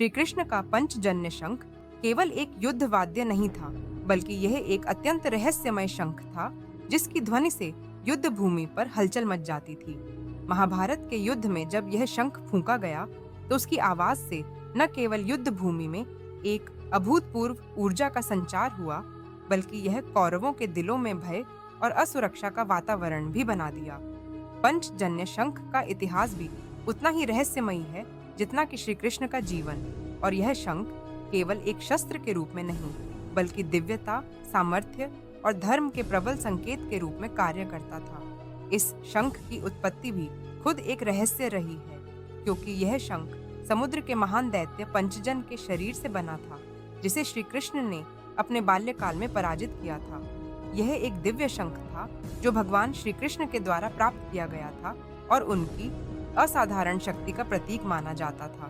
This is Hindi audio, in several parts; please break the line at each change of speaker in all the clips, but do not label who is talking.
श्री कृष्ण का पंचजन्य शंख केवल एक युद्ध वाद्य नहीं था, बल्कि यह एक अत्यंत रहस्यमय शंख था, जिसकी ध्वनि से युद्ध भूमि पर हलचल मच जाती थी। महाभारत के युद्ध में जब यह शंख फूंका गया, तो उसकी आवाज से न केवल युद्ध भूमि में एक अभूतपूर्व ऊर्जा का संचार हुआ, बल्कि यह कौरवों के दिलों में भय और असुरक्षा का वातावरण भी बना दिया। पंचजन्य शंख का इतिहास भी उतना ही रहस्यमयी है जितना कि श्री कृष्ण का जीवन, और यह शंख केवल एक शस्त्र के रूप में नहीं, बल्कि दिव्यता, सामर्थ्य और धर्म के प्रबल संकेत के रूप में कार्य करता था। इस शंख की उत्पत्ति भी खुद एक रहस्य रही है, क्योंकि यह शंख समुद्र के महान दैत्य पंचजन के शरीर से बना था, जिसे श्री कृष्ण ने अपने बाल्यकाल में पराजित किया था। यह एक दिव्य शंख था जो भगवान श्री कृष्ण के द्वारा प्राप्त किया गया था और उनकी असाधारण शक्ति का प्रतीक माना जाता था।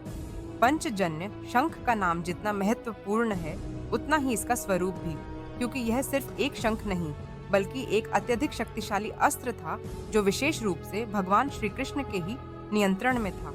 पंचजन्य शंख का नाम जितना महत्वपूर्ण है, उतना ही इसका स्वरूप भी, क्योंकि यह सिर्फ एक शंख नहीं, बल्कि एक अत्यधिक शक्तिशाली अस्त्र था जो विशेष रूप से भगवान श्री कृष्ण के ही नियंत्रण में था।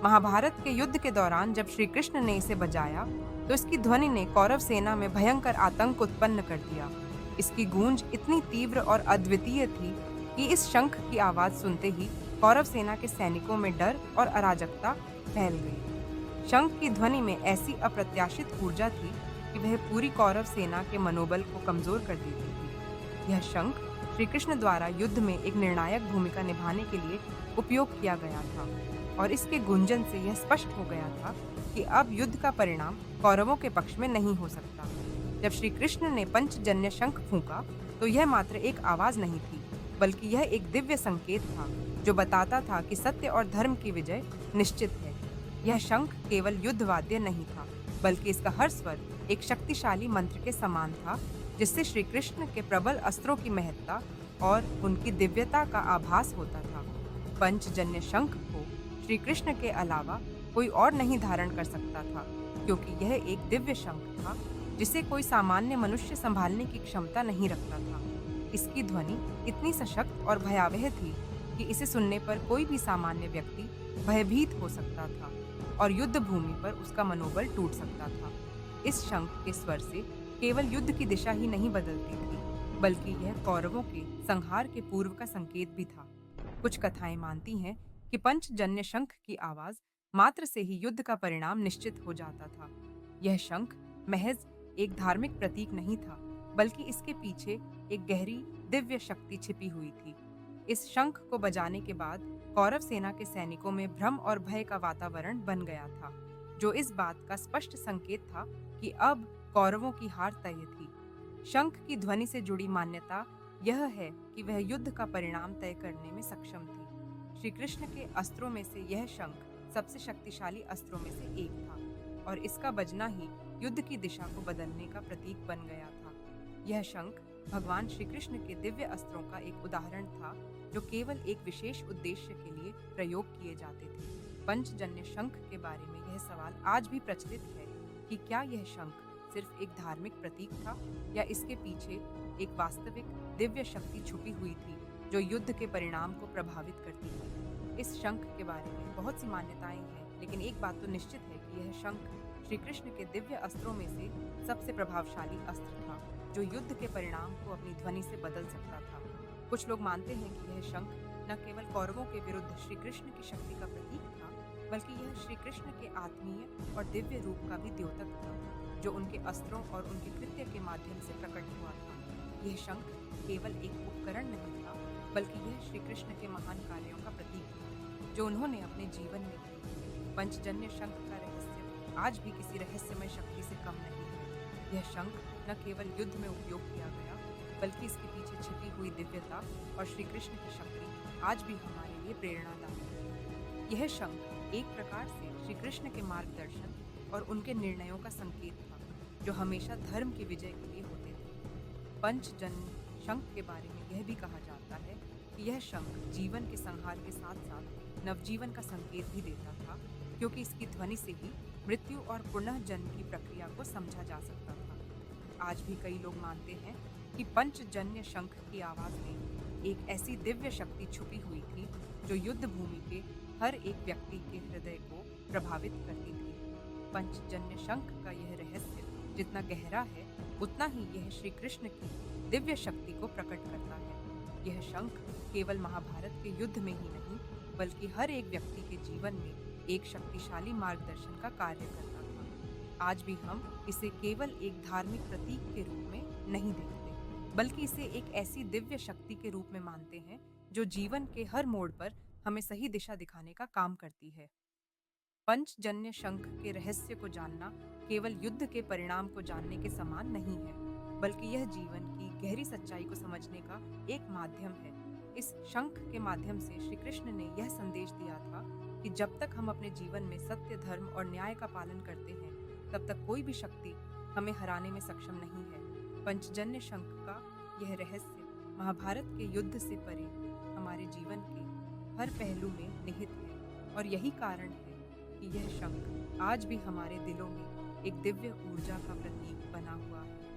महाभारत के युद्ध के दौरान जब श्री कृष्ण ने इसे बजाया, तो इसकी ध्वनि ने कौरव सेना में भयंकर आतंक उत्पन्न कर दिया। इसकी गूंज इतनी तीव्र और अद्वितीय थी कि इस शंख की आवाज सुनते ही कौरव सेना के सैनिकों में डर और अराजकता फैल गई। शंख की ध्वनि में ऐसी अप्रत्याशित ऊर्जा थी कि वह पूरी कौरव सेना के मनोबल को कमजोर कर देती थी। यह शंख श्री कृष्ण द्वारा युद्ध में एक निर्णायक भूमिका निभाने के लिए उपयोग किया गया था, और इसके गुंजन से यह स्पष्ट हो गया था कि अब युद्ध का परिणाम कौरवों के पक्ष में नहीं हो सकता। जब श्री कृष्ण ने पंचजन्य शंख फूंका, तो यह मात्र एक आवाज नहीं थी, बल्कि यह एक दिव्य संकेत था जो बताता था कि सत्य और धर्म की विजय निश्चित है। यह शंख केवल युद्ध वाद्य नहीं था, बल्कि इसका हर स्वर एक शक्तिशाली मंत्र के समान था, जिससे श्री कृष्ण के प्रबल अस्त्रों की महत्ता और उनकी दिव्यता का आभास होता था। पंचजन्य शंख को श्री कृष्ण के अलावा कोई और नहीं धारण कर सकता था, क्योंकि यह एक दिव्य शंख था जिसे कोई सामान्य मनुष्य संभालने की क्षमता नहीं रखता था। इसकी ध्वनि इतनी सशक्त और भयावह थी कि इसे सुनने पर कोई भी सामान्य व्यक्ति भयभीत हो सकता था और युद्ध भूमि पर उसका मनोबल टूट सकता था। इस शंख के स्वर से केवल युद्ध की दिशा ही नहीं बदलती थी, बल्कि यह कौरवों के संहार के पूर्व का संकेत भी था। कुछ कथाएं मानती हैं कि पंचजन्य शंख की आवाज मात्र से ही युद्ध का परिणाम निश्चित हो जाता था। यह शंख महज एक धार्मिक प्रतीक नहीं था, बल्कि इसके पीछे एक गहरी दिव्य शक्ति छिपी हुई थी। इस शंख को बजाने के बाद कौरव सेना के सैनिकों में भ्रम और भय का वातावरण बन गया था, जो इस बात का स्पष्ट संकेत था कि अब कौरवों की हार तय थी। शंख की ध्वनि से जुड़ी मान्यता यह है कि वह युद्ध का परिणाम तय करने में सक्षम थी। श्री कृष्ण के अस्त्रों में से यह शंख सबसे शक्तिशाली अस्त्रों में से एक था, और इसका बजना ही युद्ध की दिशा को बदलने का प्रतीक बन गया था। यह शंख भगवान श्री कृष्ण के दिव्य अस्त्रों का एक उदाहरण था, जो केवल एक विशेष उद्देश्य के लिए प्रयोग किए जाते थे। पंचजन्य शंख के बारे में यह सवाल आज भी प्रचलित है कि क्या यह शंख सिर्फ एक धार्मिक प्रतीक था, या इसके पीछे एक वास्तविक दिव्य शक्ति छुपी हुई थी जो युद्ध के परिणाम को प्रभावित करती है। इस शंख के बारे में बहुत सी मान्यताएं हैं, लेकिन एक बात तो निश्चित है कि यह शंख श्री कृष्ण के दिव्य अस्त्रों में से सबसे प्रभावशाली अस्त्र था, जो युद्ध के परिणाम को अपनी ध्वनि से बदल सकता था। कुछ लोग मानते हैं कि यह शंख न केवल कौरवों के विरुद्ध श्री कृष्ण की शक्ति का प्रतीक था, बल्कि यह श्री कृष्ण के आत्मीय और दिव्य रूप का भी द्योतक था, जो उनके अस्त्रों और उनके कृत्य के माध्यम से प्रकट हुआ था। यह शंख केवल एक उपकरण नहीं था, बल्कि यह श्री कृष्ण के महान कार्यों का प्रतीक था जो उन्होंने अपने जीवन में किए। पंचजन्य शंख का रहस्य आज भी किसी रहस्यमय शक्ति से कम नहीं है। यह शंख न केवल युद्ध में उपयोग किया गया, बल्कि इसके पीछे छिपी हुई दिव्यता और श्री कृष्ण की शक्ति आज भी हमारे लिए प्रेरणादायक है। यह शंख एक प्रकार से श्री कृष्ण के मार्गदर्शन और उनके निर्णयों का संकेत था, जो हमेशा धर्म की विजय के लिए होते थे। पंचजन्य शंख के बारे में यह भी कहा जाता है कि यह शंख जीवन के संहार के साथ साथ नवजीवन का संकेत भी देता था, क्योंकि इसकी ध्वनि से ही मृत्यु और पुनः जन्म की प्रक्रिया को समझा जा सकता था। आज भी कई लोग मानते हैं कि पंचजन्य शंख की आवाज में एक ऐसी दिव्य शक्ति छुपी हुई थी जो युद्ध भूमि के हर एक व्यक्ति के हृदय को प्रभावित करती थी। पंचजन्य शंख का यह रहस्य जितना गहरा है, उतना ही यह श्री कृष्ण की दिव्य शक्ति को प्रकट करता है। यह शंख केवल महाभारत के युद्ध में ही नहीं, बल्कि हर एक व्यक्ति के जीवन में एक शक्तिशाली मार्गदर्शन का कार्य करता था। आज भी हम इसे केवल एक धार्मिक प्रतीक के रूप में नहीं देखते, बल्कि इसे एक ऐसी दिव्य शक्ति के रूप में मानते हैं जो जीवन के हर मोड़ पर हमें सही दिशा दिखाने का काम करती है। पंचजन्य शंख के रहस्य को जानना केवल युद्ध के परिणाम को जानने के समान नहीं है, बल्कि यह जीवन की गहरी सच्चाई को समझने का एक माध्यम है। इस शंख के माध्यम से श्री कृष्ण ने यह संदेश दिया था कि जब तक हम अपने जीवन में सत्य, धर्म और न्याय का पालन करते हैं, तब तक कोई भी शक्ति हमें हराने में सक्षम नहीं है। पंचजन्य शंख का यह रहस्य महाभारत के युद्ध से परे हमारे जीवन के हर पहलू में निहित है, और यही कारण है कि यह शंख आज भी हमारे दिलों में एक दिव्य ऊर्जा का प्रतीक बना हुआ है।